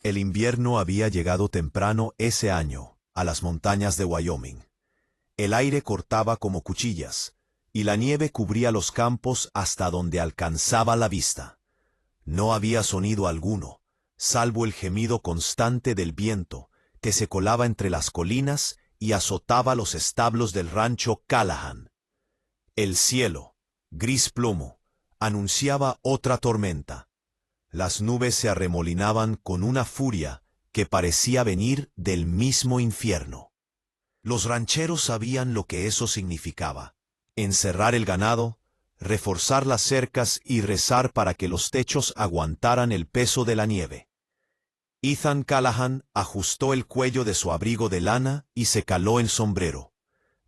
El invierno había llegado temprano ese año a las montañas de Wyoming. El aire cortaba como cuchillas, y la nieve cubría los campos hasta donde alcanzaba la vista. No había sonido alguno, salvo el gemido constante del viento, que se colaba entre las colinas y azotaba los establos del rancho Callahan. El cielo, gris plomo, anunciaba otra tormenta. Las nubes se arremolinaban con una furia que parecía venir del mismo infierno. Los rancheros sabían lo que eso significaba: encerrar el ganado, reforzar las cercas y rezar para que los techos aguantaran el peso de la nieve. Ethan Callahan ajustó el cuello de su abrigo de lana y se caló el sombrero.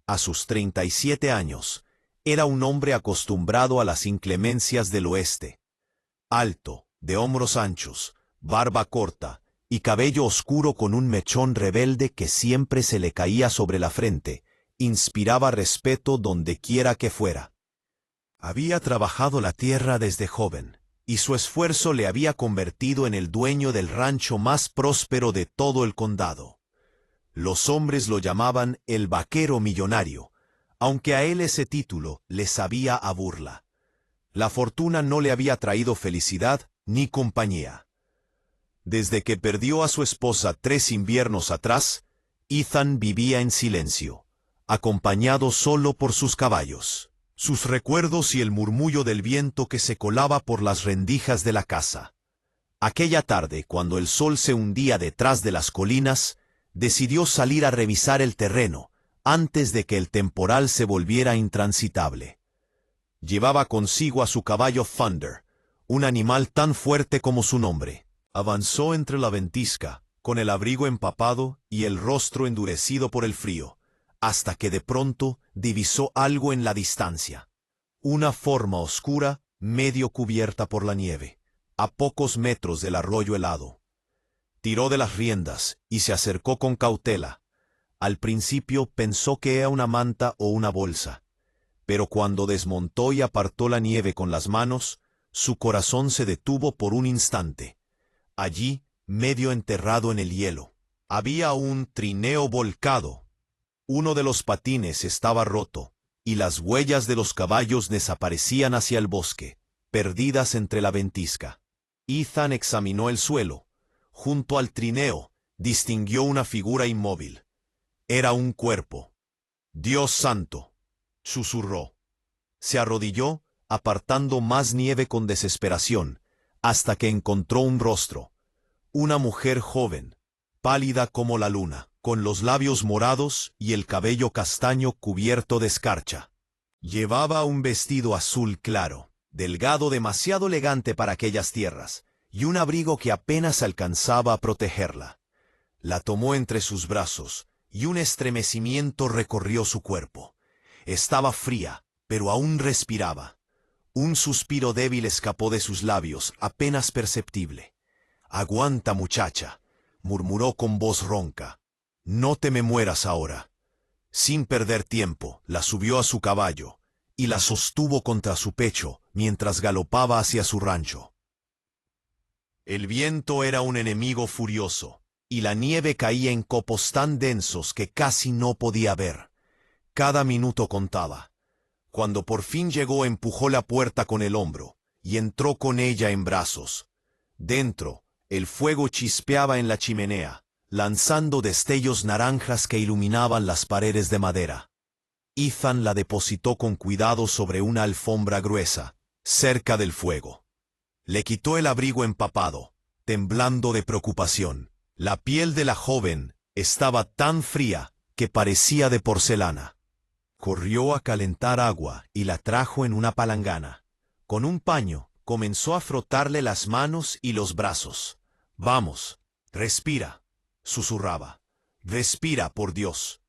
A sus 37 años, era un hombre acostumbrado a las inclemencias del oeste. Alto, de hombros anchos, barba corta y cabello oscuro con un mechón rebelde que siempre se le caía sobre la frente, inspiraba respeto donde quiera que fuera. Había trabajado la tierra desde joven, y su esfuerzo le había convertido en el dueño del rancho más próspero de todo el condado. Los hombres lo llamaban el vaquero millonario, aunque a él ese título le sabía a burla. La fortuna no le había traído felicidad ni compañía. Desde que perdió a su esposa 3 inviernos atrás, Ethan vivía en silencio, acompañado solo por sus caballos, sus recuerdos y el murmullo del viento que se colaba por las rendijas de la casa. Aquella tarde, cuando el sol se hundía detrás de las colinas, decidió salir a revisar el terreno antes de que el temporal se volviera intransitable. Llevaba consigo a su caballo Thunder, un animal tan fuerte como su nombre. Avanzó entre la ventisca, con el abrigo empapado y el rostro endurecido por el frío, hasta que de pronto divisó algo en la distancia. Una forma oscura, medio cubierta por la nieve, a pocos metros del arroyo helado. Tiró de las riendas y se acercó con cautela. Al principio pensó que era una manta o una bolsa, pero cuando desmontó y apartó la nieve con las manos, su corazón se detuvo por un instante. Allí, medio enterrado en el hielo, había un trineo volcado. Uno de los patines estaba roto, y las huellas de los caballos desaparecían hacia el bosque, perdidas entre la ventisca. Ethan examinó el suelo. Junto al trineo, distinguió una figura inmóvil. Era un cuerpo. «Dios santo», susurró. Se arrodilló, apartando más nieve con desesperación, hasta que encontró un rostro. Una mujer joven, pálida como la luna, con los labios morados y el cabello castaño cubierto de escarcha. Llevaba un vestido azul claro, delgado, demasiado elegante para aquellas tierras, y un abrigo que apenas alcanzaba a protegerla. La tomó entre sus brazos, y un estremecimiento recorrió su cuerpo. Estaba fría, pero aún respiraba. Un suspiro débil escapó de sus labios, apenas perceptible. «Aguanta, muchacha», murmuró con voz ronca. «No te me mueras ahora». Sin perder tiempo, la subió a su caballo, y la sostuvo contra su pecho mientras galopaba hacia su rancho. El viento era un enemigo furioso, y la nieve caía en copos tan densos que casi no podía ver. Cada minuto contaba. Cuando por fin llegó, empujó la puerta con el hombro, y entró con ella en brazos. Dentro, el fuego chispeaba en la chimenea, lanzando destellos naranjas que iluminaban las paredes de madera. Ethan la depositó con cuidado sobre una alfombra gruesa, cerca del fuego. Le quitó el abrigo empapado, temblando de preocupación. La piel de la joven estaba tan fría que parecía de porcelana. Corrió a calentar agua y la trajo en una palangana. Con un paño, comenzó a frotarle las manos y los brazos. «Vamos, respira», susurraba. «Respira, por Dios».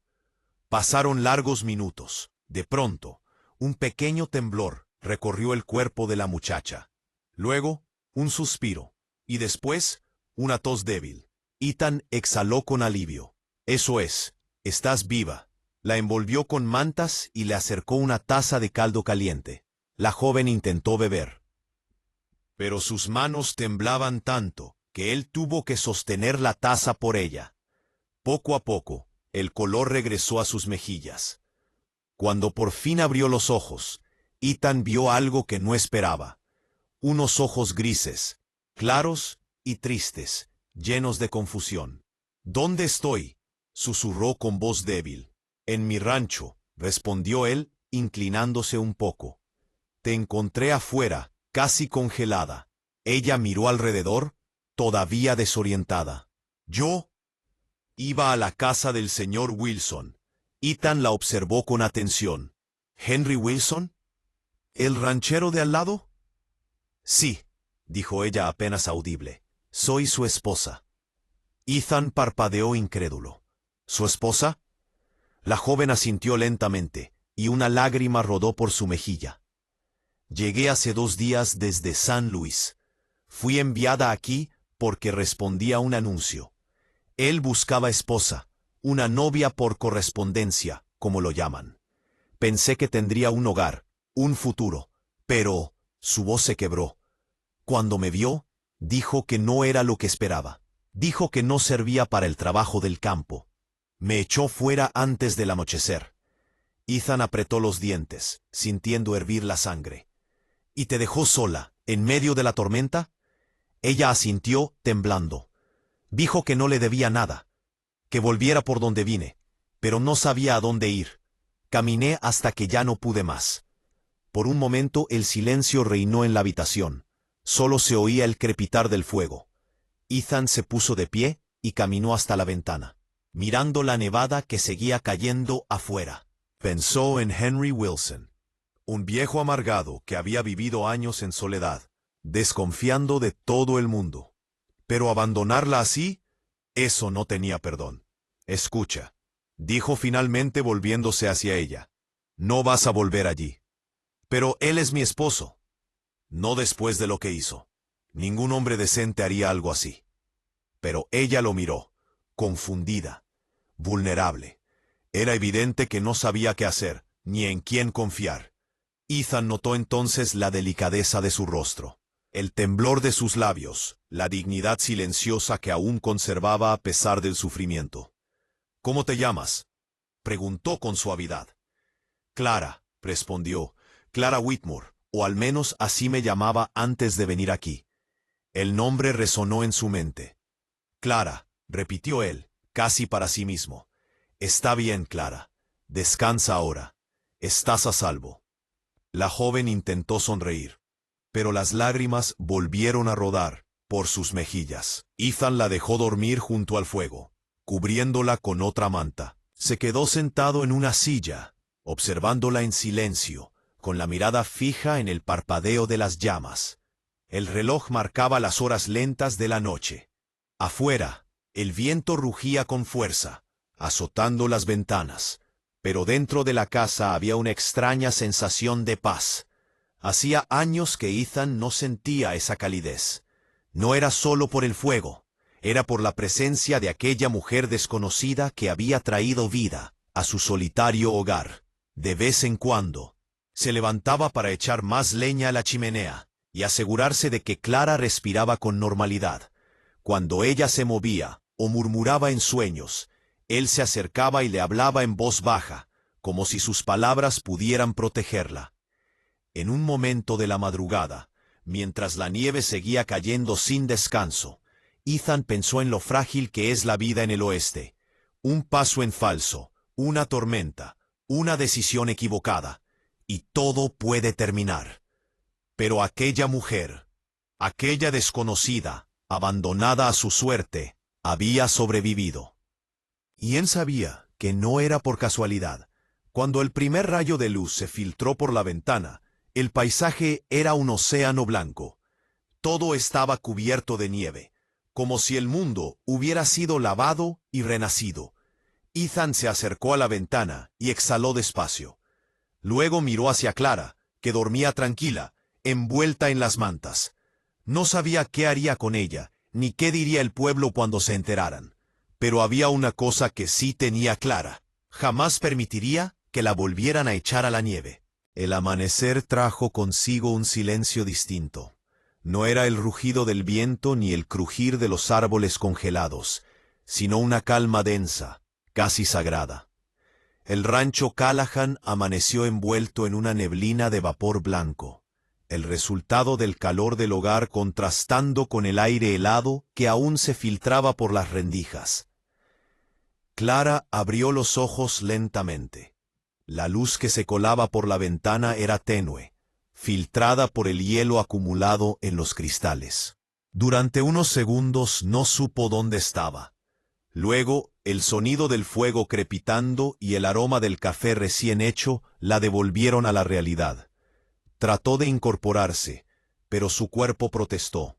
Pasaron largos minutos. De pronto, un pequeño temblor recorrió el cuerpo de la muchacha. Luego, un suspiro, y después, una tos débil. Ethan exhaló con alivio. «Eso es, estás viva». La envolvió con mantas y le acercó una taza de caldo caliente. La joven intentó beber, pero sus manos temblaban tanto que él tuvo que sostener la taza por ella. Poco a poco, el color regresó a sus mejillas. Cuando por fin abrió los ojos, Ethan vio algo que no esperaba. Unos ojos grises, claros y tristes, llenos de confusión. «¿Dónde estoy?», susurró con voz débil. «En mi rancho», respondió él, inclinándose un poco. «Te encontré afuera, casi congelada». Ella miró alrededor, todavía desorientada. «¿Yo?» «Iba a la casa del señor Wilson». Ethan la observó con atención. «¿Henry Wilson? ¿El ranchero de al lado?» «Sí», dijo ella apenas audible. «Soy su esposa». Ethan parpadeó incrédulo. «¿Su esposa?» La joven asintió lentamente, y una lágrima rodó por su mejilla. «Llegué hace 2 días desde San Luis. Fui enviada aquí porque respondí a un anuncio. Él buscaba esposa, una novia por correspondencia, como lo llaman. Pensé que tendría un hogar, un futuro, pero su voz se quebró. Cuando me vio, dijo que no era lo que esperaba. Dijo que no servía para el trabajo del campo. Me echó fuera antes del anochecer». Ethan apretó los dientes, sintiendo hervir la sangre. «¿Y te dejó sola, en medio de la tormenta?» Ella asintió, temblando. Dijo que no le debía nada, que volviera por donde vine, pero no sabía a dónde ir. Caminé hasta que ya no pude más. Por un momento el silencio reinó en la habitación. Solo se oía el crepitar del fuego. Ethan se puso de pie y caminó hasta la ventana, mirando la nevada que seguía cayendo afuera. Pensó en Henry Wilson, un viejo amargado que había vivido años en soledad, desconfiando de todo el mundo. Pero abandonarla así, eso no tenía perdón. «Escucha», dijo finalmente volviéndose hacia ella. «No vas a volver allí». «Pero él es mi esposo». «No después de lo que hizo. Ningún hombre decente haría algo así». Pero ella lo miró, confundida, vulnerable. Era evidente que no sabía qué hacer, ni en quién confiar. Ethan notó entonces la delicadeza de su rostro, el temblor de sus labios, la dignidad silenciosa que aún conservaba a pesar del sufrimiento. «¿Cómo te llamas?», preguntó con suavidad. «Clara», respondió. «Clara Whitmore, o al menos así me llamaba antes de venir aquí». El nombre resonó en su mente. «Clara», repitió él, casi para sí mismo. «Está bien, Clara. Descansa ahora. Estás a salvo». La joven intentó sonreír, pero las lágrimas volvieron a rodar por sus mejillas. Ethan la dejó dormir junto al fuego, cubriéndola con otra manta. Se quedó sentado en una silla, observándola en silencio, con la mirada fija en el parpadeo de las llamas. El reloj marcaba las horas lentas de la noche. Afuera, el viento rugía con fuerza, azotando las ventanas, pero dentro de la casa había una extraña sensación de paz. Hacía años que Ethan no sentía esa calidez. No era solo por el fuego, era por la presencia de aquella mujer desconocida que había traído vida a su solitario hogar. De vez en cuando, se levantaba para echar más leña a la chimenea y asegurarse de que Clara respiraba con normalidad. Cuando ella se movía o murmuraba en sueños, él se acercaba y le hablaba en voz baja, como si sus palabras pudieran protegerla. En un momento de la madrugada, mientras la nieve seguía cayendo sin descanso, Ethan pensó en lo frágil que es la vida en el oeste. Un paso en falso, una tormenta, una decisión equivocada, y todo puede terminar. Pero aquella mujer, aquella desconocida, abandonada a su suerte, había sobrevivido. Y él sabía que no era por casualidad. Cuando el primer rayo de luz se filtró por la ventana, el paisaje era un océano blanco. Todo estaba cubierto de nieve, como si el mundo hubiera sido lavado y renacido. Ethan se acercó a la ventana y exhaló despacio. Luego miró hacia Clara, que dormía tranquila, envuelta en las mantas. No sabía qué haría con ella, ni qué diría el pueblo cuando se enteraran. Pero había una cosa que sí tenía clara: jamás permitiría que la volvieran a echar a la nieve. El amanecer trajo consigo un silencio distinto. No era el rugido del viento ni el crujir de los árboles congelados, sino una calma densa, casi sagrada. El rancho Callahan amaneció envuelto en una neblina de vapor blanco, el resultado del calor del hogar contrastando con el aire helado que aún se filtraba por las rendijas. Clara abrió los ojos lentamente. La luz que se colaba por la ventana era tenue, filtrada por el hielo acumulado en los cristales. Durante unos segundos no supo dónde estaba. Luego, el sonido del fuego crepitando y el aroma del café recién hecho la devolvieron a la realidad. Trató de incorporarse, pero su cuerpo protestó.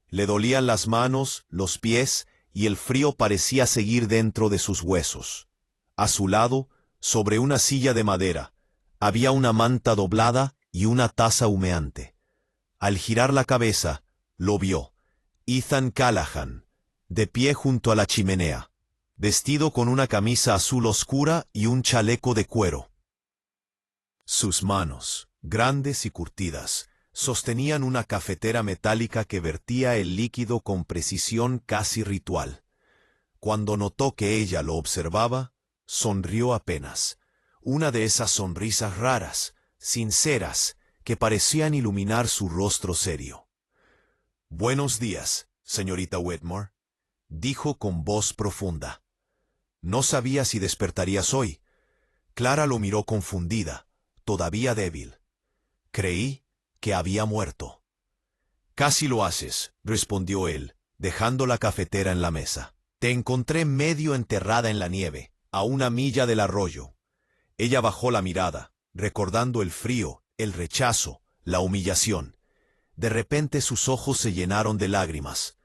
Le dolían las manos, los pies, y el frío parecía seguir dentro de sus huesos. A su lado, sobre una silla de madera, había una manta doblada y una taza humeante. Al girar la cabeza, lo vio. Ethan Callahan, de pie junto a la chimenea, vestido con una camisa azul oscura y un chaleco de cuero. Sus manos, grandes y curtidas, sostenían una cafetera metálica que vertía el líquido con precisión casi ritual. Cuando notó que ella lo observaba, sonrió apenas. Una de esas sonrisas raras, sinceras, que parecían iluminar su rostro serio. «Buenos días, señorita Whitmore», dijo con voz profunda. «No sabía si despertarías hoy». Clara lo miró confundida, todavía débil. «Creí que había muerto». «Casi lo haces», respondió él, dejando la cafetera en la mesa. «Te encontré medio enterrada en la nieve, a una milla del arroyo». Ella bajó la mirada, recordando el frío, el rechazo, la humillación. De repente sus ojos se llenaron de lágrimas.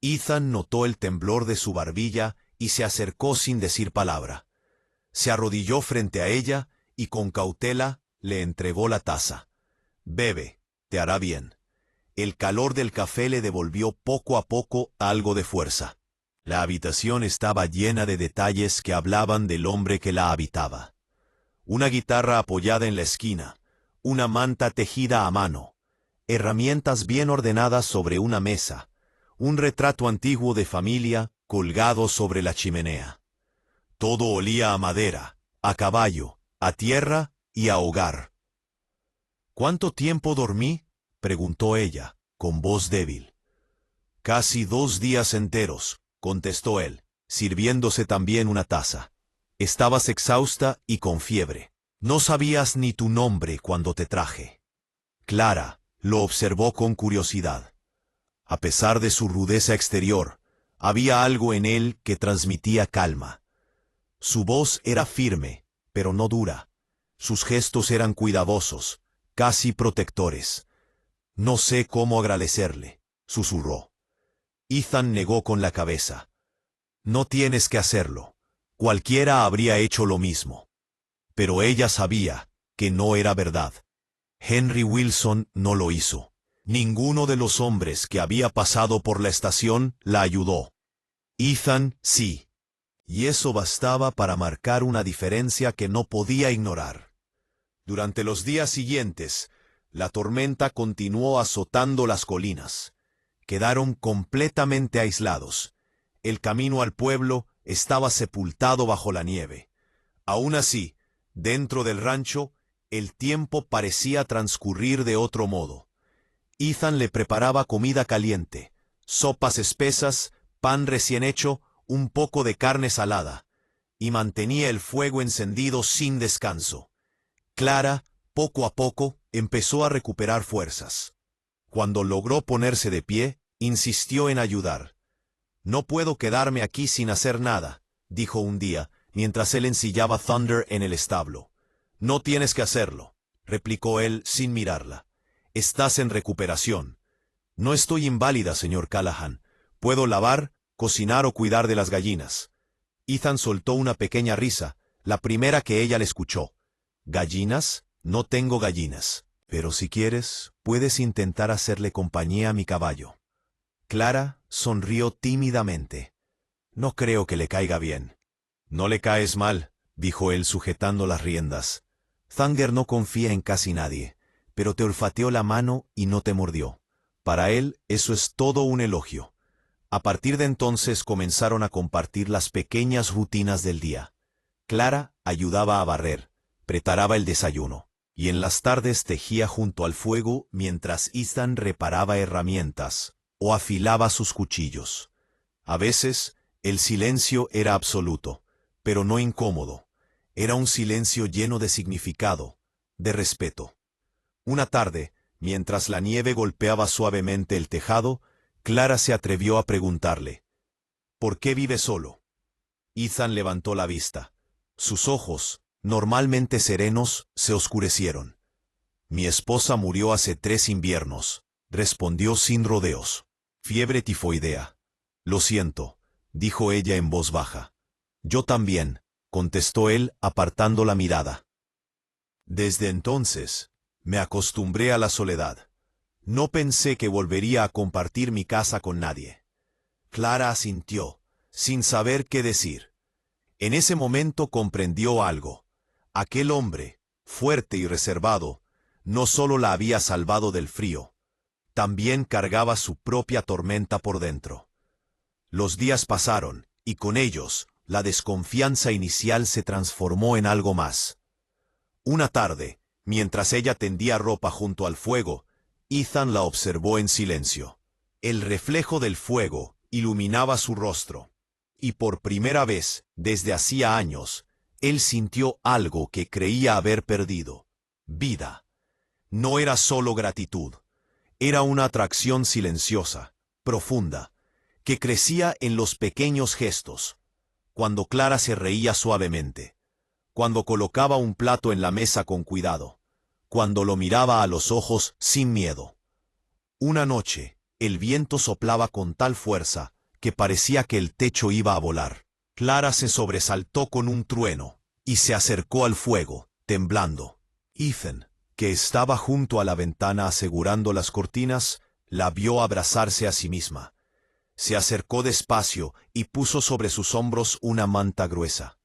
Ethan notó el temblor de su barbilla y se acercó sin decir palabra. Se arrodilló frente a ella y con cautela le entregó la taza. «Bebe, te hará bien». El calor del café le devolvió poco a poco algo de fuerza. La habitación estaba llena de detalles que hablaban del hombre que la habitaba. Una guitarra apoyada en la esquina, una manta tejida a mano, herramientas bien ordenadas sobre una mesa, un retrato antiguo de familia colgado sobre la chimenea. Todo olía a madera, a caballo, a tierra y a hogar. «¿Cuánto tiempo dormí?», preguntó ella, con voz débil. «Casi 2 días enteros», contestó él, sirviéndose también una taza. «Estabas exhausta y con fiebre. No sabías ni tu nombre cuando te traje». Clara lo observó con curiosidad. A pesar de su rudeza exterior, había algo en él que transmitía calma. Su voz era firme, pero no dura. Sus gestos eran cuidadosos, casi protectores. «No sé cómo agradecerle», susurró. Ethan negó con la cabeza. «No tienes que hacerlo. Cualquiera habría hecho lo mismo». Pero ella sabía que no era verdad. Henry Wilson no lo hizo. Ninguno de los hombres que había pasado por la estación la ayudó. Ethan sí. Y eso bastaba para marcar una diferencia que no podía ignorar. Durante los días siguientes, la tormenta continuó azotando las colinas. Quedaron completamente aislados. El camino al pueblo estaba sepultado bajo la nieve. Aún así, dentro del rancho, el tiempo parecía transcurrir de otro modo. Ethan le preparaba comida caliente, sopas espesas, pan recién hecho, un poco de carne salada, y mantenía el fuego encendido sin descanso. Clara, poco a poco, empezó a recuperar fuerzas. Cuando logró ponerse de pie, insistió en ayudar. «No puedo quedarme aquí sin hacer nada», dijo un día, mientras él ensillaba Thunder en el establo. «No tienes que hacerlo», replicó él sin mirarla. «Estás en recuperación». «No estoy inválida, señor Callahan. Puedo lavar, cocinar o cuidar de las gallinas». Ethan soltó una pequeña risa, la primera que ella le escuchó. «¿Gallinas? No tengo gallinas. Pero si quieres, puedes intentar hacerle compañía a mi caballo». Clara sonrió tímidamente. «No creo que le caiga bien». «No le caes mal», dijo él sujetando las riendas. «Thunder no confía en casi nadie, pero te olfateó la mano y no te mordió. Para él, eso es todo un elogio. A partir de entonces comenzaron a compartir las pequeñas rutinas del día. Clara ayudaba a barrer, preparaba el desayuno, y en las tardes tejía junto al fuego mientras Ethan reparaba herramientas o afilaba sus cuchillos. A veces, el silencio era absoluto, pero no incómodo. Era un silencio lleno de significado, de respeto. Una tarde, mientras la nieve golpeaba suavemente el tejado, Clara se atrevió a preguntarle: ¿por qué vive solo? Ethan levantó la vista. Sus ojos, normalmente serenos, se oscurecieron. Mi esposa murió hace 3 inviernos, respondió sin rodeos. Fiebre tifoidea. Lo siento, dijo ella en voz baja. Yo también, contestó él apartando la mirada. Desde entonces, me acostumbré a la soledad. No pensé que volvería a compartir mi casa con nadie. Clara asintió, sin saber qué decir. En ese momento comprendió algo. Aquel hombre, fuerte y reservado, no solo la había salvado del frío, también cargaba su propia tormenta por dentro. Los días pasaron, y con ellos, la desconfianza inicial se transformó en algo más. Una tarde, mientras ella tendía ropa junto al fuego, Ethan la observó en silencio. El reflejo del fuego iluminaba su rostro, y por primera vez, desde hacía años, él sintió algo que creía haber perdido: vida. No era solo gratitud, era una atracción silenciosa, profunda, que crecía en los pequeños gestos. Cuando Clara se reía suavemente, cuando colocaba un plato en la mesa con cuidado, cuando lo miraba a los ojos sin miedo. Una noche, el viento soplaba con tal fuerza que parecía que el techo iba a volar. Clara se sobresaltó con un trueno y se acercó al fuego, temblando. Ethan, que estaba junto a la ventana asegurando las cortinas, la vio abrazarse a sí misma. Se acercó despacio y puso sobre sus hombros una manta gruesa.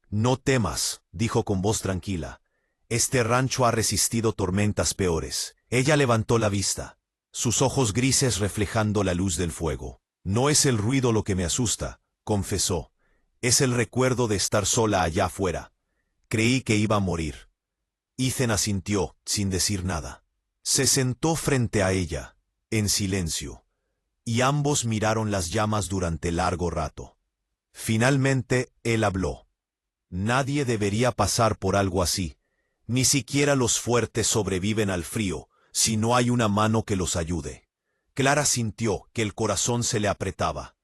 No temas, dijo con voz tranquila. Este rancho ha resistido tormentas peores. Ella levantó la vista, sus ojos grises reflejando la luz del fuego. No es el ruido lo que me asusta, confesó. Es el recuerdo de estar sola allá afuera. Creí que iba a morir. Ethan asintió, sin decir nada. Se sentó frente a ella, en silencio, y ambos miraron las llamas durante largo rato. Finalmente, él habló. Nadie debería pasar por algo así. Ni siquiera los fuertes sobreviven al frío, si no hay una mano que los ayude. Clara sintió que el corazón se le apretaba.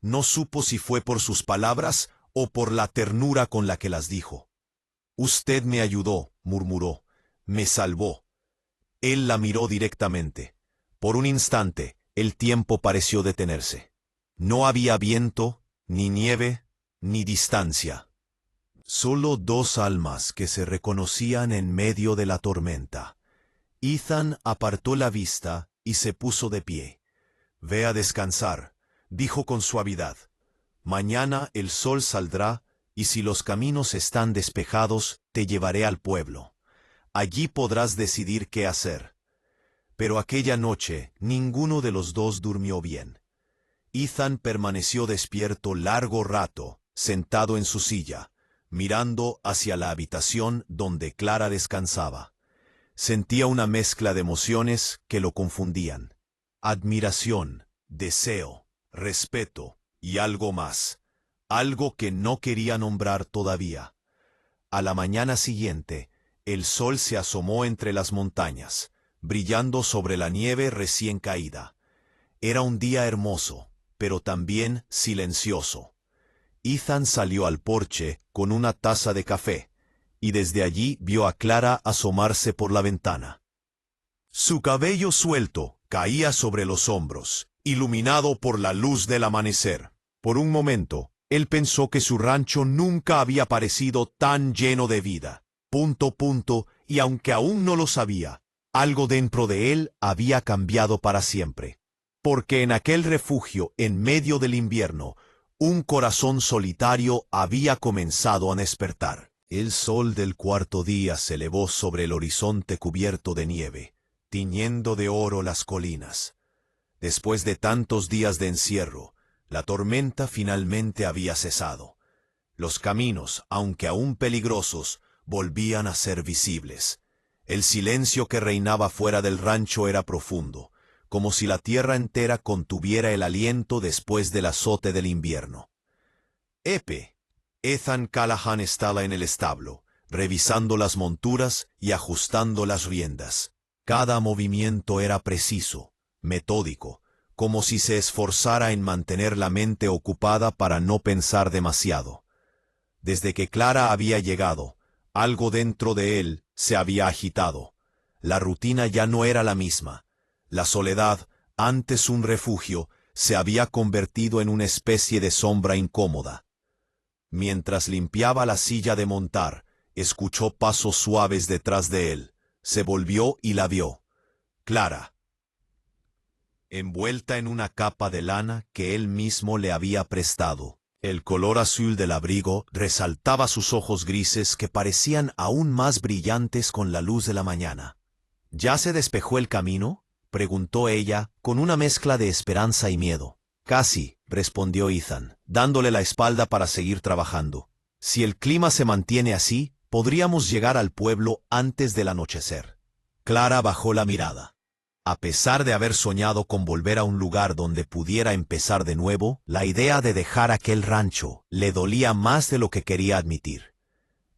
No supo si fue por sus palabras o por la ternura con la que las dijo. Usted me ayudó, murmuró. Me salvó. Él la miró directamente. Por un instante, el tiempo pareció detenerse. No había viento, ni nieve, ni distancia. Solo 2 almas que se reconocían en medio de la tormenta. Ethan apartó la vista y se puso de pie. Ve a descansar, dijo con suavidad. Mañana el sol saldrá, y si los caminos están despejados, te llevaré al pueblo. Allí podrás decidir qué hacer. Pero aquella noche ninguno de los dos durmió bien. Ethan permaneció despierto largo rato, sentado en su silla, mirando hacia la habitación donde Clara descansaba. Sentía una mezcla de emociones que lo confundían. Admiración, deseo, respeto y algo más. Algo que no quería nombrar todavía. A la mañana siguiente, el sol se asomó entre las montañas, brillando sobre la nieve recién caída. Era un día hermoso, pero también silencioso. Ethan salió al porche con una taza de café, y desde allí vio a Clara asomarse por la ventana. Su cabello suelto caía sobre los hombros, iluminado por la luz del amanecer. Por un momento, él pensó que su rancho nunca había parecido tan lleno de vida. Y aunque aún no lo sabía, algo dentro de él había cambiado para siempre. Porque en aquel refugio, en medio del invierno, un corazón solitario había comenzado a despertar. El sol del cuarto día se elevó sobre el horizonte cubierto de nieve, tiñendo de oro las colinas. Después de tantos días de encierro, la tormenta finalmente había cesado. Los caminos, aunque aún peligrosos, volvían a ser visibles. El silencio que reinaba fuera del rancho era profundo, como si la tierra entera contuviera el aliento después del azote del invierno. Ethan Callahan estaba en el establo, revisando las monturas y ajustando las riendas. Cada movimiento era preciso, metódico, como si se esforzara en mantener la mente ocupada para no pensar demasiado. Desde que Clara había llegado, algo dentro de él se había agitado. La rutina ya no era la misma. La soledad, antes un refugio, se había convertido en una especie de sombra incómoda. Mientras limpiaba la silla de montar, escuchó pasos suaves detrás de él. Se volvió y la vio. Clara, envuelta en una capa de lana que él mismo le había prestado. El color azul del abrigo resaltaba sus ojos grises que parecían aún más brillantes con la luz de la mañana. ¿Ya se despejó el camino?, preguntó ella, con una mezcla de esperanza y miedo. Casi, respondió Ethan, dándole la espalda para seguir trabajando. Si el clima se mantiene así, podríamos llegar al pueblo antes del anochecer. Clara bajó la mirada. A pesar de haber soñado con volver a un lugar donde pudiera empezar de nuevo, la idea de dejar aquel rancho le dolía más de lo que quería admitir.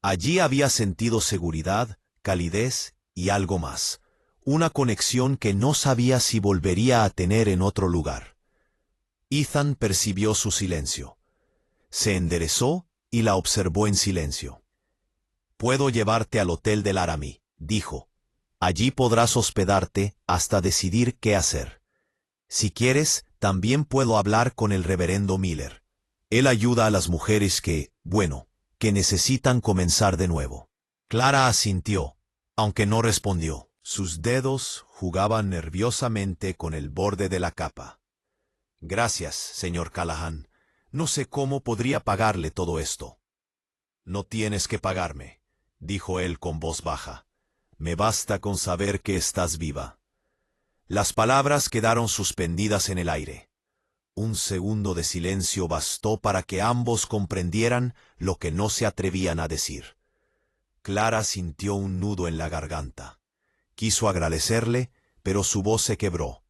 Allí había sentido seguridad, calidez y algo más. Una conexión que no sabía si volvería a tener en otro lugar. Ethan percibió su silencio. Se enderezó y la observó en silencio. «Puedo llevarte al hotel de Laramie», dijo. «Allí podrás hospedarte hasta decidir qué hacer. Si quieres, también puedo hablar con el reverendo Miller. Él ayuda a las mujeres que necesitan comenzar de nuevo». Clara asintió, aunque no respondió. Sus dedos jugaban nerviosamente con el borde de la capa. «Gracias, señor Callahan. No sé cómo podría pagarle todo esto». «No tienes que pagarme», dijo él con voz baja. «Me basta con saber que estás viva». Las palabras quedaron suspendidas en el aire. Un segundo de silencio bastó para que ambos comprendieran lo que no se atrevían a decir. Clara sintió un nudo en la garganta. Quiso agradecerle, pero su voz se quebró.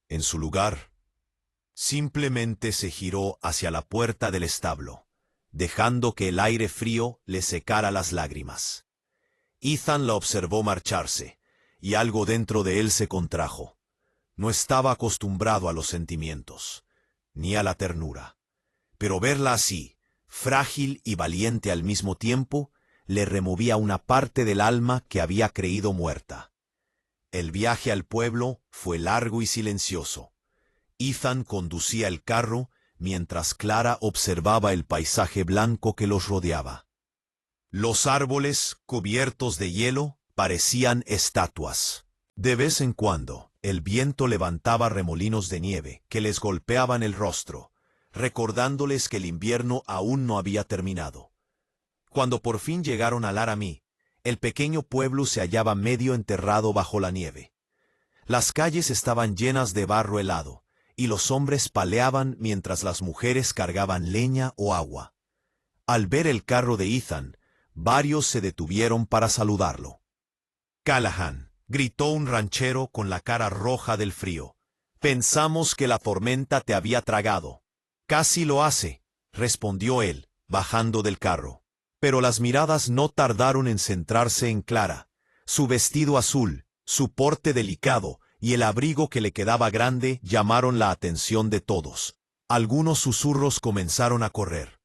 En su lugar, simplemente se giró hacia la puerta del establo, dejando que el aire frío le secara las lágrimas. Ethan la observó marcharse, y algo dentro de él se contrajo. No estaba acostumbrado a los sentimientos, ni a la ternura. Pero verla así, frágil y valiente al mismo tiempo, le removía una parte del alma que había creído muerta. El viaje al pueblo fue largo y silencioso. Ethan conducía el carro mientras Clara observaba el paisaje blanco que los rodeaba. Los árboles, cubiertos de hielo, parecían estatuas. De vez en cuando, el viento levantaba remolinos de nieve que les golpeaban el rostro, recordándoles que el invierno aún no había terminado. Cuando por fin llegaron a Laramie, el pequeño pueblo se hallaba medio enterrado bajo la nieve. Las calles estaban llenas de barro helado, y los hombres paleaban mientras las mujeres cargaban leña o agua. Al ver el carro de Ethan, varios se detuvieron para saludarlo. «Callahan», gritó un ranchero con la cara roja del frío. «Pensamos que la tormenta te había tragado». «Casi lo hace», respondió él, bajando del carro. Pero las miradas no tardaron en centrarse en Clara. Su vestido azul, su porte delicado y el abrigo que le quedaba grande llamaron la atención de todos. Algunos susurros comenzaron a correr.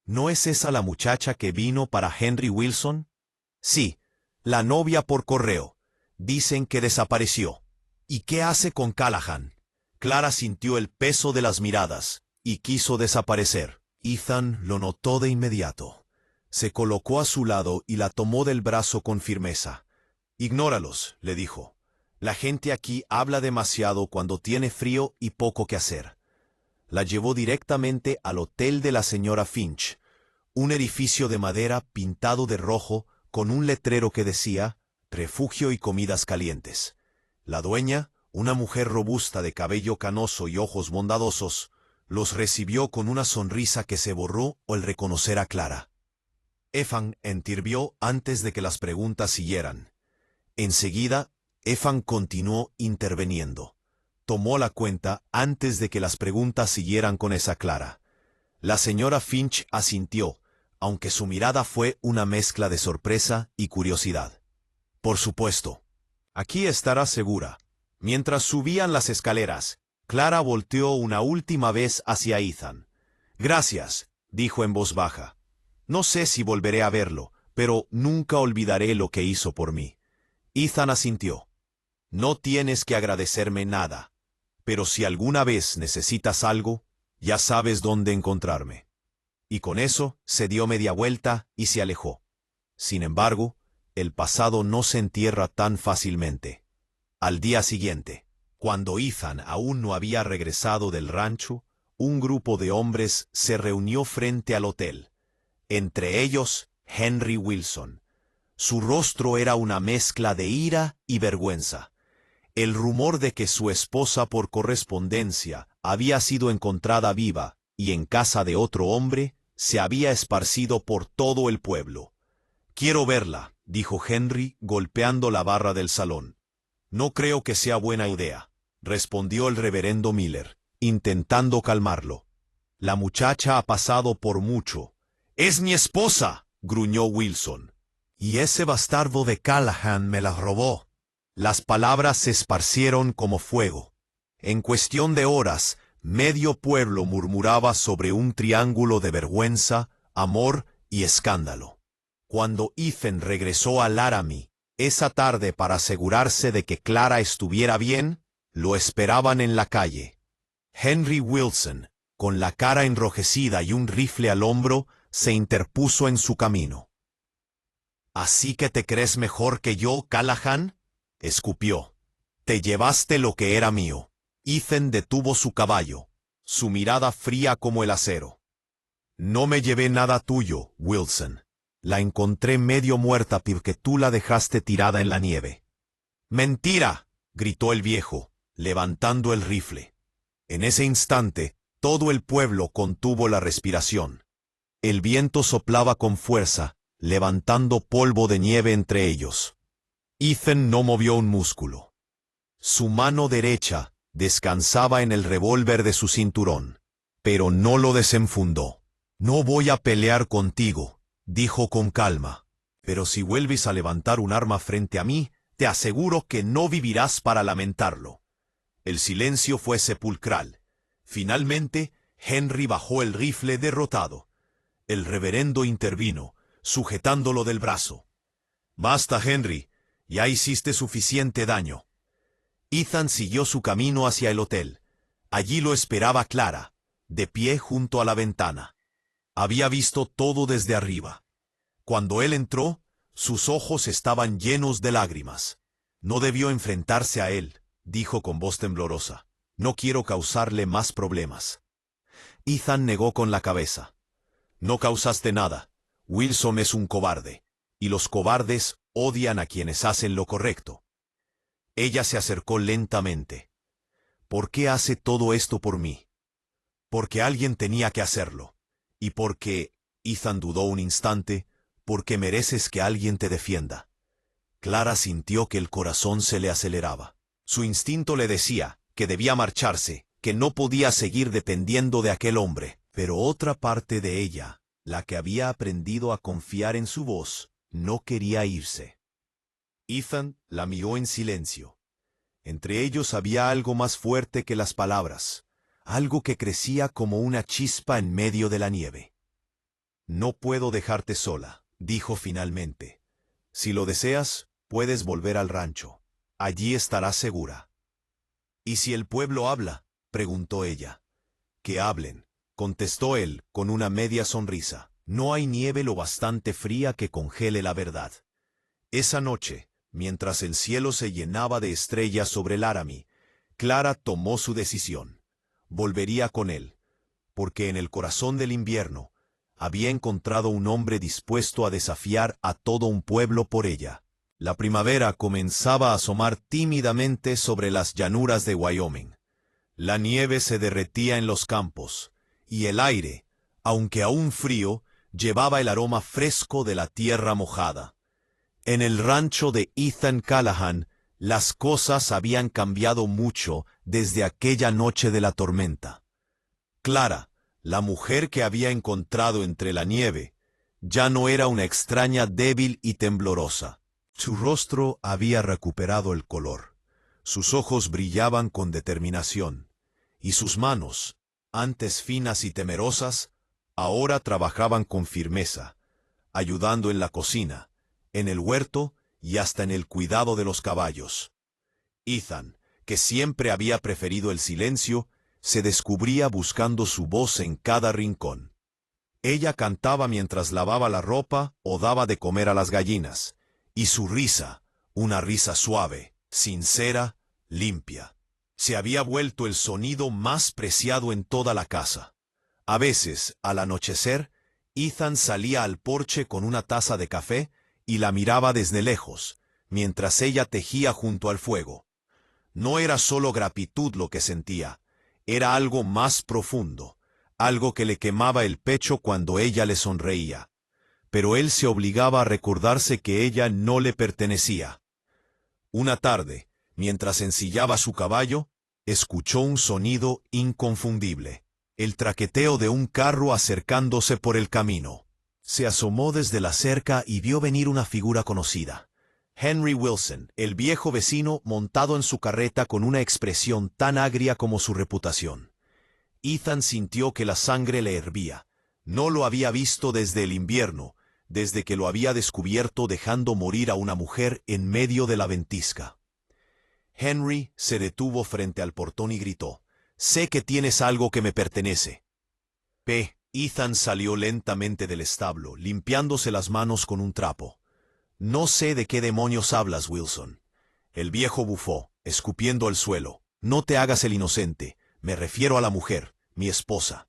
¿No es esa la muchacha que vino para Henry Wilson? Sí, la novia por correo. Dicen que desapareció. ¿Y qué hace con Callahan? Clara sintió el peso de las miradas y quiso desaparecer. Ethan lo notó de inmediato. Se colocó a su lado y la tomó del brazo con firmeza. «Ignóralos», le dijo. «La gente aquí habla demasiado cuando tiene frío y poco que hacer». La llevó directamente al hotel de la señora Finch, un edificio de madera pintado de rojo con un letrero que decía «Refugio y comidas calientes». La dueña, Una mujer robusta de cabello canoso y ojos bondadosos, los recibió con una sonrisa que se borró al reconocer a Clara. Ethan entirbió antes de que las preguntas siguieran. Enseguida, Ethan continuó interviniendo. Tomó la cuenta antes de que las preguntas siguieran con esa Clara. La señora Finch asintió, aunque su mirada fue una mezcla de sorpresa y curiosidad. Por supuesto. Aquí estará segura. Mientras subían las escaleras, Clara volteó una última vez hacia Ethan. Gracias, dijo en voz baja. No sé si volveré a verlo, pero nunca olvidaré lo que hizo por mí. Ethan asintió. No tienes que agradecerme nada, pero si alguna vez necesitas algo, ya sabes dónde encontrarme. Y con eso se dio media vuelta y se alejó. Sin embargo, el pasado no se entierra tan fácilmente. Al día siguiente, cuando Ethan aún no había regresado del rancho, un grupo de hombres se reunió frente al hotel. Entre ellos, Henry Wilson. Su rostro era una mezcla de ira y vergüenza. El rumor de que su esposa por correspondencia había sido encontrada viva y en casa de otro hombre se había esparcido por todo el pueblo. «Quiero verla», dijo Henry golpeando la barra del salón. «No creo que sea buena idea», respondió el reverendo Miller, intentando calmarlo. «La muchacha ha pasado por mucho». «¡Es mi esposa!», gruñó Wilson. «Y ese bastardo de Callahan me la robó». Las palabras se esparcieron como fuego. En cuestión de horas, medio pueblo murmuraba sobre un triángulo de vergüenza, amor y escándalo. Cuando Ethan regresó a Laramie esa tarde para asegurarse de que Clara estuviera bien, lo esperaban en la calle. Henry Wilson, con la cara enrojecida y un rifle al hombro, se interpuso en su camino. «¿Así que te crees mejor que yo, Callahan?», escupió. «Te llevaste lo que era mío». Ethan detuvo su caballo, su mirada fría como el acero. «No me llevé nada tuyo, Wilson. La encontré medio muerta porque tú la dejaste tirada en la nieve». «¡Mentira!», gritó el viejo, levantando el rifle. En ese instante, todo el pueblo contuvo la respiración. El viento soplaba con fuerza, levantando polvo de nieve entre ellos. Ethan no movió un músculo. Su mano derecha descansaba en el revólver de su cinturón, pero no lo desenfundó. «No voy a pelear contigo», dijo con calma, «pero si vuelves a levantar un arma frente a mí, te aseguro que no vivirás para lamentarlo». El silencio fue sepulcral. Finalmente, Henry bajó el rifle derrotado. El reverendo intervino, sujetándolo del brazo. «Basta, Henry, ya hiciste suficiente daño». Ethan siguió su camino hacia el hotel. Allí lo esperaba Clara, de pie junto a la ventana. Había visto todo desde arriba. Cuando él entró, sus ojos estaban llenos de lágrimas. «No debió enfrentarse a él», dijo con voz temblorosa. «No quiero causarle más problemas». Ethan negó con la cabeza. «No causaste nada. Wilson es un cobarde, y los cobardes odian a quienes hacen lo correcto». Ella se acercó lentamente. «¿Por qué hace todo esto por mí?». «Porque alguien tenía que hacerlo. Y porque», Ethan dudó un instante, «porque mereces que alguien te defienda». Clara sintió que el corazón se le aceleraba. Su instinto le decía que debía marcharse, que no podía seguir dependiendo de aquel hombre. Pero otra parte de ella, la que había aprendido a confiar en su voz, no quería irse. Ethan la miró en silencio. Entre ellos había algo más fuerte que las palabras, algo que crecía como una chispa en medio de la nieve. «No puedo dejarte sola», dijo finalmente. «Si lo deseas, puedes volver al rancho. Allí estarás segura». «¿Y si el pueblo habla?», preguntó ella. «Que hablen», contestó él con una media sonrisa. «No hay nieve lo bastante fría que congele la verdad». Esa noche, mientras el cielo se llenaba de estrellas sobre Laramie, Clara tomó su decisión. Volvería con él, porque en el corazón del invierno había encontrado un hombre dispuesto a desafiar a todo un pueblo por ella. La primavera comenzaba a asomar tímidamente sobre las llanuras de Wyoming. La nieve se derretía en los campos, y el aire, aunque aún frío, llevaba el aroma fresco de la tierra mojada. En el rancho de Ethan Callahan, las cosas habían cambiado mucho desde aquella noche de la tormenta. Clara, la mujer que había encontrado entre la nieve, ya no era una extraña débil y temblorosa. Su rostro había recuperado el color. Sus ojos brillaban con determinación, y sus manos, antes finas y temerosas, ahora trabajaban con firmeza, ayudando en la cocina, en el huerto y hasta en el cuidado de los caballos. Ethan, que siempre había preferido el silencio, se descubría buscando su voz en cada rincón. Ella cantaba mientras lavaba la ropa o daba de comer a las gallinas, y su risa, una risa suave, sincera, limpia, se había vuelto el sonido más preciado en toda la casa. A veces, al anochecer, Ethan salía al porche con una taza de café y la miraba desde lejos, mientras ella tejía junto al fuego. No era solo gratitud lo que sentía, era algo más profundo, algo que le quemaba el pecho cuando ella le sonreía. Pero él se obligaba a recordarse que ella no le pertenecía. Una tarde, mientras ensillaba su caballo, escuchó un sonido inconfundible, el traqueteo de un carro acercándose por el camino. Se asomó desde la cerca y vio venir una figura conocida. Henry Wilson, el viejo vecino montado en su carreta con una expresión tan agria como su reputación. Ethan sintió que la sangre le hervía. No lo había visto desde el invierno, desde que lo había descubierto dejando morir a una mujer en medio de la ventisca. Henry se detuvo frente al portón y gritó: «Sé que tienes algo que me pertenece». Ethan salió lentamente del establo, limpiándose las manos con un trapo. «No sé de qué demonios hablas, Wilson». El viejo bufó, escupiendo al suelo. «No te hagas el inocente. Me refiero a la mujer, mi esposa».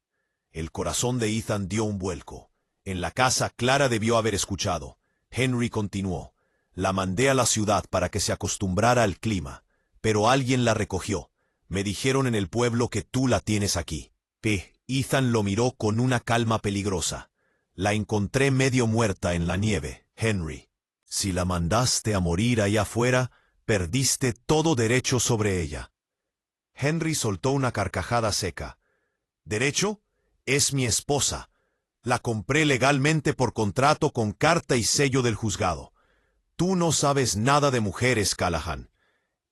El corazón de Ethan dio un vuelco. En la casa, Clara debió haber escuchado. Henry continuó: «La mandé a la ciudad para que se acostumbrara al clima, pero alguien la recogió. Me dijeron en el pueblo que tú la tienes aquí». Ethan lo miró con una calma peligrosa. «La encontré medio muerta en la nieve, Henry. Si la mandaste a morir allá afuera, perdiste todo derecho sobre ella». Henry soltó una carcajada seca. «¿Derecho? Es mi esposa. La compré legalmente por contrato con carta y sello del juzgado. Tú no sabes nada de mujeres, Callahan.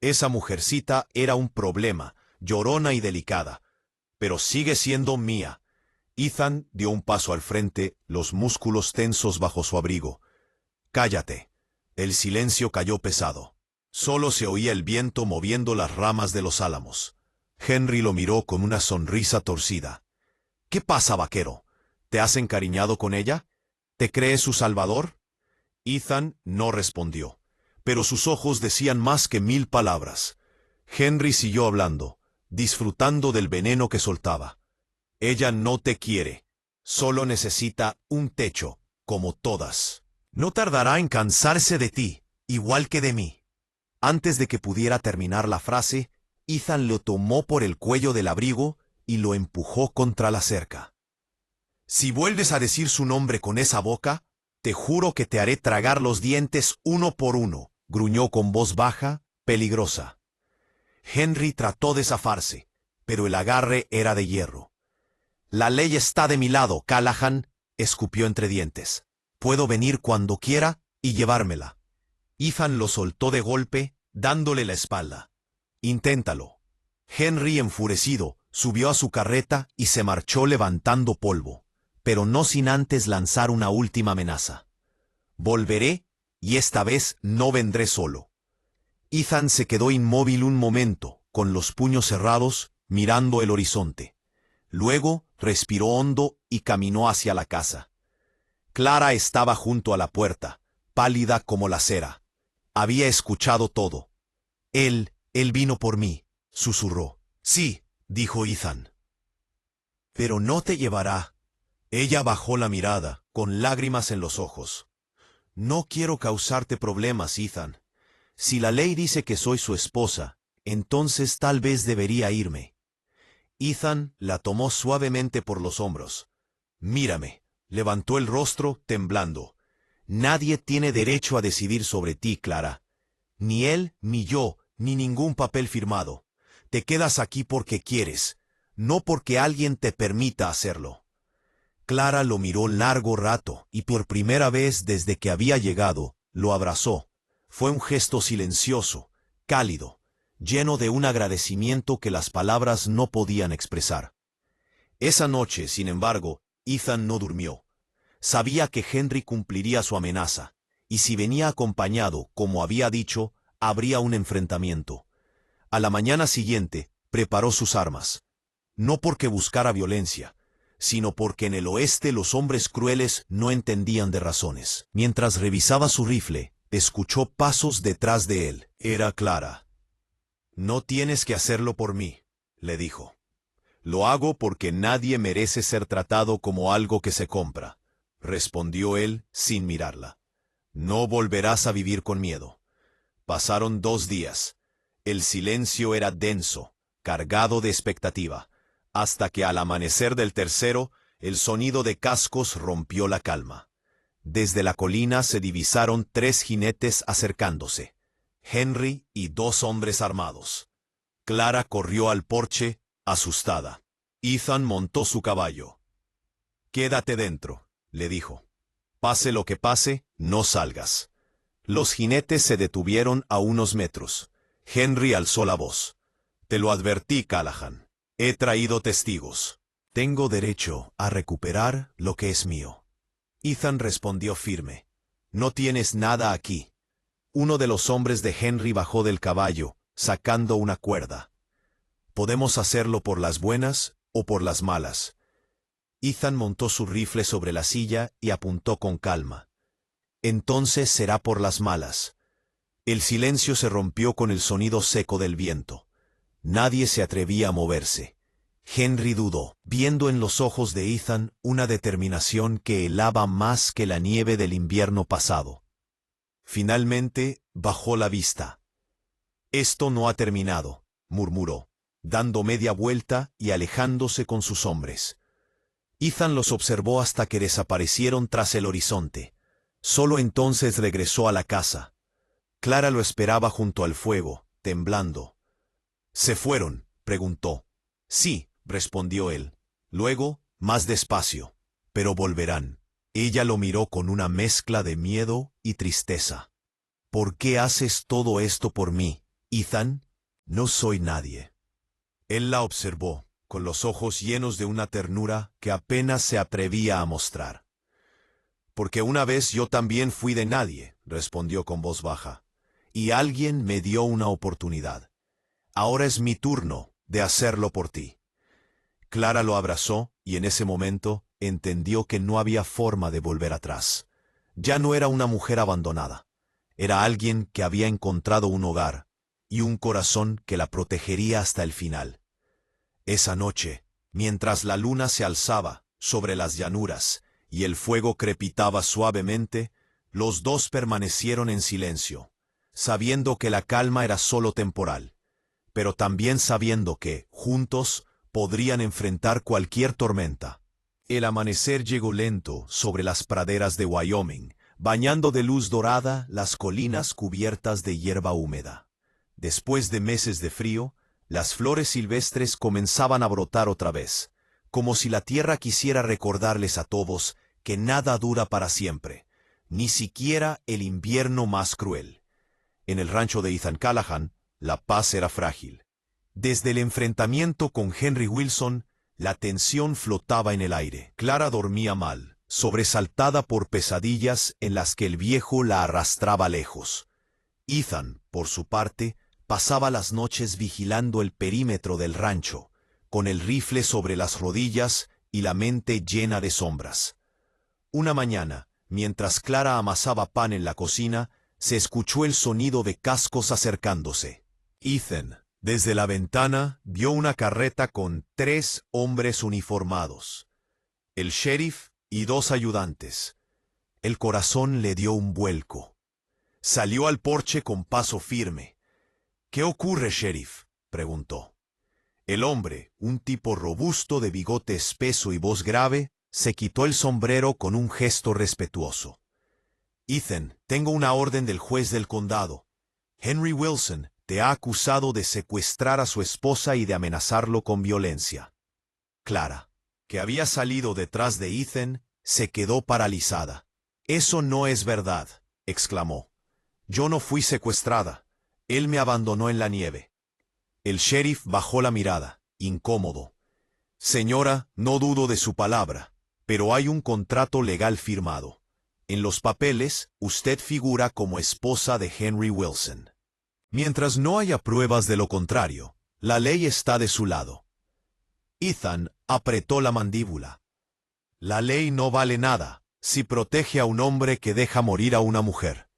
Esa mujercita era un problema, llorona y delicada, pero sigue siendo mía». Ethan dio un paso al frente, los músculos tensos bajo su abrigo. «Cállate». El silencio cayó pesado. Solo se oía el viento moviendo las ramas de los álamos. Henry lo miró con una sonrisa torcida. «¿Qué pasa, vaquero? ¿Te has encariñado con ella? ¿Te crees su salvador?» Ethan no respondió, pero sus ojos decían más que 1000 palabras. Henry siguió hablando, disfrutando del veneno que soltaba. «Ella no te quiere. Solo necesita un techo, como todas. No tardará en cansarse de ti, igual que de mí». Antes de que pudiera terminar la frase, Ethan lo tomó por el cuello del abrigo y lo empujó contra la cerca. «Si vuelves a decir su nombre con esa boca, te juro que te haré tragar los dientes uno por uno», gruñó con voz baja, peligrosa. Henry trató de zafarse, pero el agarre era de hierro. «La ley está de mi lado, Callahan», escupió entre dientes. «Puedo venir cuando quiera y llevármela». Ethan lo soltó de golpe, dándole la espalda. «Inténtalo». Henry, enfurecido, subió a su carreta y se marchó levantando polvo, pero no sin antes lanzar una última amenaza. «Volveré, y esta vez no vendré solo». Ethan se quedó inmóvil un momento, con los puños cerrados, mirando el horizonte. Luego respiró hondo y caminó hacia la casa. Clara estaba junto a la puerta, pálida como la cera. Había escuchado todo. Él vino por mí», susurró. «Sí», dijo Ethan. «Pero no te llevará». Ella bajó la mirada, con lágrimas en los ojos. No quiero causarte problemas, Ethan. Si la ley dice que soy su esposa, entonces tal vez debería irme. Ethan la tomó suavemente por los hombros. Mírame, levantó el rostro, temblando. Nadie tiene derecho a decidir sobre ti, Clara. Ni él, ni yo, ni ningún papel firmado. Te quedas aquí porque quieres, no porque alguien te permita hacerlo. Clara lo miró largo rato y por primera vez desde que había llegado, lo abrazó. Fue un gesto silencioso, cálido, lleno de un agradecimiento que las palabras no podían expresar. Esa noche, sin embargo, Ethan no durmió. Sabía que Henry cumpliría su amenaza, y si venía acompañado, como había dicho, habría un enfrentamiento. A la mañana siguiente, preparó sus armas. No porque buscara violencia, sino porque en el oeste los hombres crueles no entendían de razones. Mientras revisaba su rifle, escuchó pasos detrás de él. Era Clara. «No tienes que hacerlo por mí», le dijo. «Lo hago porque nadie merece ser tratado como algo que se compra», respondió él sin mirarla. «No volverás a vivir con miedo». Pasaron 2 días. El silencio era denso, cargado de expectativa, hasta que al amanecer del tercero, el sonido de cascos rompió la calma. Desde la colina se divisaron 3 jinetes acercándose, Henry y 2 hombres armados. Clara corrió al porche, asustada. Ethan montó su caballo. «Quédate dentro», le dijo. «Pase lo que pase, no salgas». Los jinetes se detuvieron a unos metros. Henry alzó la voz. «Te lo advertí, Callahan. He traído testigos. Tengo derecho a recuperar lo que es mío». Ethan respondió firme. «No tienes nada aquí». Uno de los hombres de Henry bajó del caballo, sacando una cuerda. «Podemos hacerlo por las buenas o por las malas». Ethan montó su rifle sobre la silla y apuntó con calma. «Entonces será por las malas». El silencio se rompió con el sonido seco del viento. Nadie se atrevía a moverse. Henry dudó, viendo en los ojos de Ethan una determinación que helaba más que la nieve del invierno pasado. Finalmente, bajó la vista. «Esto no ha terminado», murmuró, dando media vuelta y alejándose con sus hombres. Ethan los observó hasta que desaparecieron tras el horizonte. Solo entonces regresó a la casa. Clara lo esperaba junto al fuego, temblando. «¿Se fueron?», preguntó. «Sí», respondió él. Luego, más despacio. «Pero volverán». Ella lo miró con una mezcla de miedo y tristeza. «¿Por qué haces todo esto por mí, Ethan? No soy nadie». Él la observó, con los ojos llenos de una ternura que apenas se atrevía a mostrar. «Porque una vez yo también fui de nadie», respondió con voz baja, «y alguien me dio una oportunidad. Ahora es mi turno de hacerlo por ti». Clara lo abrazó y en ese momento entendió que no había forma de volver atrás. Ya no era una mujer abandonada. Era alguien que había encontrado un hogar y un corazón que la protegería hasta el final. Esa noche, mientras la luna se alzaba sobre las llanuras y el fuego crepitaba suavemente, los dos permanecieron en silencio, sabiendo que la calma era solo temporal, pero también sabiendo que, juntos, podrían enfrentar cualquier tormenta. El amanecer llegó lento sobre las praderas de Wyoming, bañando de luz dorada las colinas cubiertas de hierba húmeda. Después de meses de frío, las flores silvestres comenzaban a brotar otra vez, como si la tierra quisiera recordarles a todos que nada dura para siempre, ni siquiera el invierno más cruel. En el rancho de Ethan Callahan, la paz era frágil. Desde el enfrentamiento con Henry Wilson, la tensión flotaba en el aire. Clara dormía mal, sobresaltada por pesadillas en las que el viejo la arrastraba lejos. Ethan, por su parte, pasaba las noches vigilando el perímetro del rancho, con el rifle sobre las rodillas y la mente llena de sombras. Una mañana, mientras Clara amasaba pan en la cocina, se escuchó el sonido de cascos acercándose. Ethan, desde la ventana, vio una carreta con 3 hombres uniformados, el sheriff y 2 ayudantes. El corazón le dio un vuelco. Salió al porche con paso firme. —¿Qué ocurre, sheriff? —preguntó. El hombre, un tipo robusto de bigote espeso y voz grave, se quitó el sombrero con un gesto respetuoso. —Ethan, tengo una orden del juez del condado. Henry Wilson te ha acusado de secuestrar a su esposa y de amenazarlo con violencia. Clara, que había salido detrás de Ethan, se quedó paralizada. —Eso no es verdad —exclamó—. Yo no fui secuestrada. Él me abandonó en la nieve. El sheriff bajó la mirada, incómodo. —Señora, no dudo de su palabra, pero hay un contrato legal firmado. En los papeles, usted figura como esposa de Henry Wilson. Mientras no haya pruebas de lo contrario, la ley está de su lado. Ethan apretó la mandíbula. La ley no vale nada si protege a un hombre que deja morir a una mujer.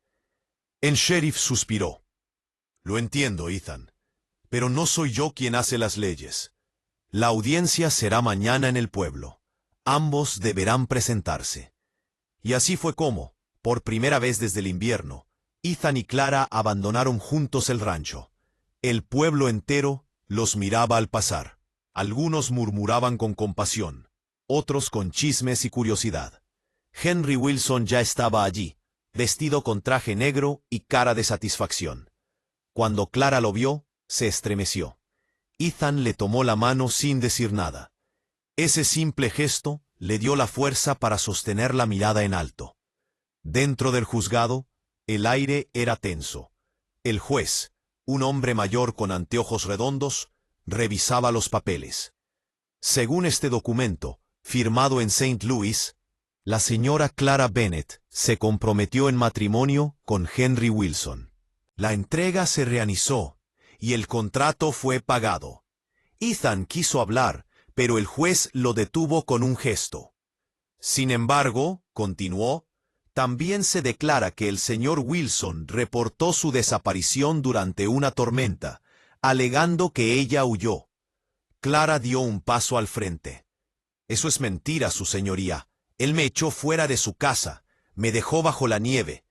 El sheriff suspiró. Lo entiendo, Ethan, pero no soy yo quien hace las leyes. La audiencia será mañana en el pueblo. Ambos deberán presentarse. Y así fue como, por primera vez desde el invierno, Ethan y Clara abandonaron juntos el rancho. El pueblo entero los miraba al pasar. Algunos murmuraban con compasión, otros con chismes y curiosidad. Henry Wilson ya estaba allí, vestido con traje negro y cara de satisfacción. Cuando Clara lo vio, se estremeció. Ethan le tomó la mano sin decir nada. Ese simple gesto le dio la fuerza para sostener la mirada en alto. Dentro del juzgado, el aire era tenso. El juez, un hombre mayor con anteojos redondos, revisaba los papeles. Según este documento, firmado en St. Louis, la señora Clara Bennett se comprometió en matrimonio con Henry Wilson. La entrega se realizó y el contrato fue pagado. Ethan quiso hablar, pero el juez lo detuvo con un gesto. Sin embargo, continuó, también se declara que el señor Wilson reportó su desaparición durante una tormenta, alegando que ella huyó. Clara dio un paso al frente. Eso es mentira, su señoría. Él me echó fuera de su casa, me dejó bajo la nieve.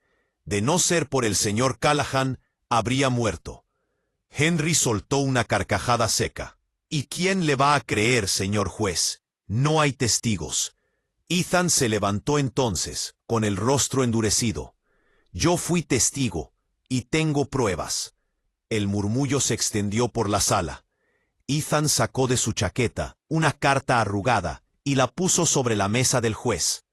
De no ser por el señor Callahan, habría muerto. Henry soltó una carcajada seca. ¿Y quién le va a creer, señor juez? No hay testigos. Ethan se levantó entonces, con el rostro endurecido. Yo fui testigo, y tengo pruebas. El murmullo se extendió por la sala. Ethan sacó de su chaqueta una carta arrugada y la puso sobre la mesa del juez.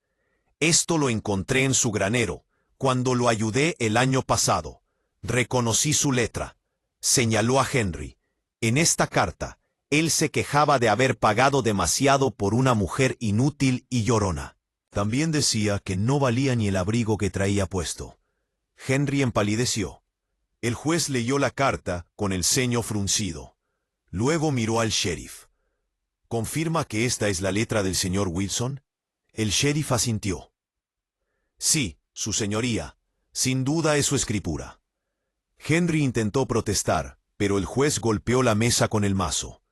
Esto lo encontré en su granero, cuando lo ayudé el año pasado. Reconocí su letra. Señaló a Henry. En esta carta, él se quejaba de haber pagado demasiado por una mujer inútil y llorona. También decía que no valía ni el abrigo que traía puesto. Henry empalideció. El juez leyó la carta con el ceño fruncido. Luego miró al sheriff. ¿Confirma que esta es la letra del señor Wilson? El sheriff asintió. Sí, su señoría. Sin duda es su escritura. Henry intentó protestar, pero el juez golpeó la mesa con el mazo.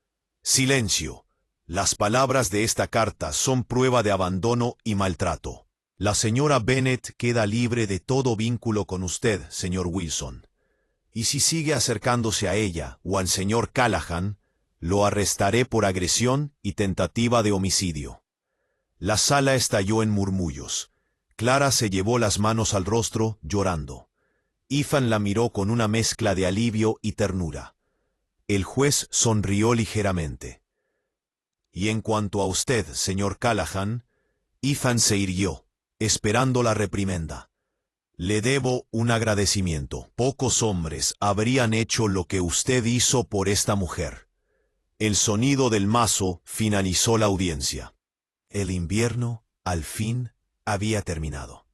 Silencio. Las palabras de esta carta son prueba de abandono y maltrato. La señora Bennett queda libre de todo vínculo con usted, señor Wilson. Y si sigue acercándose a ella o al señor Callahan, lo arrestaré por agresión y tentativa de homicidio. La sala estalló en murmullos. Clara se llevó las manos al rostro, llorando. Ethan la miró con una mezcla de alivio y ternura. El juez sonrió ligeramente. Y en cuanto a usted, señor Callahan, Ethan se irguió, esperando la reprimenda. Le debo un agradecimiento. Pocos hombres habrían hecho lo que usted hizo por esta mujer. El sonido del mazo finalizó la audiencia. El invierno, al fin, había terminado.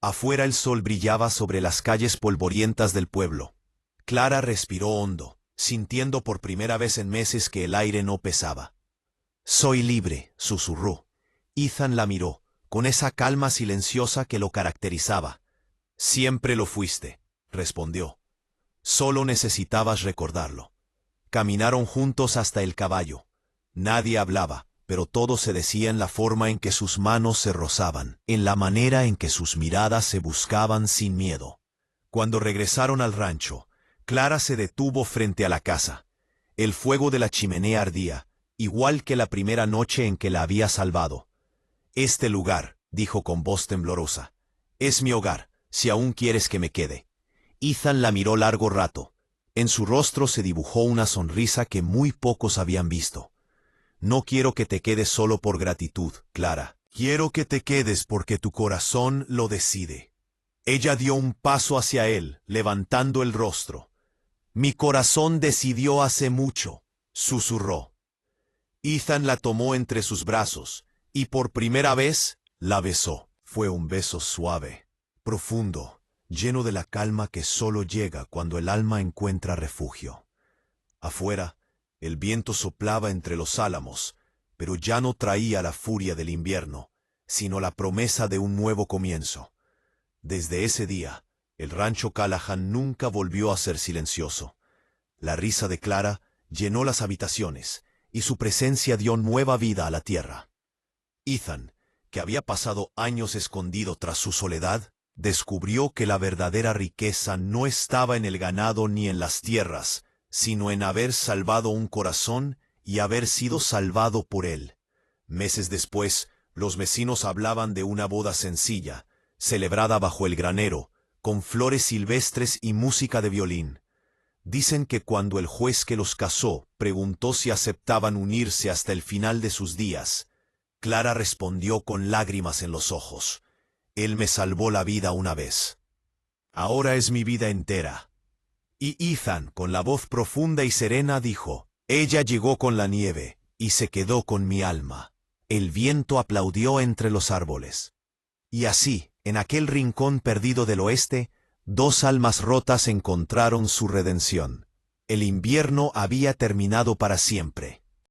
Afuera el sol brillaba sobre las calles polvorientas del pueblo. Clara respiró hondo, sintiendo por primera vez en meses que el aire no pesaba. «Soy libre», susurró. Ethan la miró, con esa calma silenciosa que lo caracterizaba. «Siempre lo fuiste», respondió. «Solo necesitabas recordarlo». Caminaron juntos hasta el caballo. Nadie hablaba, pero todo se decía en la forma en que sus manos se rozaban, en la manera en que sus miradas se buscaban sin miedo. Cuando regresaron al rancho, Clara se detuvo frente a la casa. El fuego de la chimenea ardía, igual que la primera noche en que la había salvado. «Este lugar», dijo con voz temblorosa, «es mi hogar, si aún quieres que me quede». Ethan la miró largo rato. En su rostro se dibujó una sonrisa que muy pocos habían visto. «No quiero que te quedes solo por gratitud, Clara. Quiero que te quedes porque tu corazón lo decide». Ella dio un paso hacia él, levantando el rostro. «Mi corazón decidió hace mucho», susurró. Ethan la tomó entre sus brazos, y por primera vez la besó. Fue un beso suave, profundo, lleno de la calma que solo llega cuando el alma encuentra refugio. Afuera, el viento soplaba entre los álamos, pero ya no traía la furia del invierno, sino la promesa de un nuevo comienzo. Desde ese día, el rancho Callahan nunca volvió a ser silencioso. La risa de Clara llenó las habitaciones, y su presencia dio nueva vida a la tierra. Ethan, que había pasado años escondido tras su soledad, descubrió que la verdadera riqueza no estaba en el ganado ni en las tierras, sino en haber salvado un corazón y haber sido salvado por él. Meses después, los vecinos hablaban de una boda sencilla, celebrada bajo el granero, con flores silvestres y música de violín. Dicen que cuando el juez que los casó preguntó si aceptaban unirse hasta el final de sus días, Clara respondió con lágrimas en los ojos: «Él me salvó la vida una vez. Ahora es mi vida entera». Y Ethan, con la voz profunda y serena, dijo: «Ella llegó con la nieve y se quedó con mi alma». El viento aplaudió entre los árboles. Y así, en aquel rincón perdido del oeste, dos almas rotas encontraron su redención. El invierno había terminado para siempre.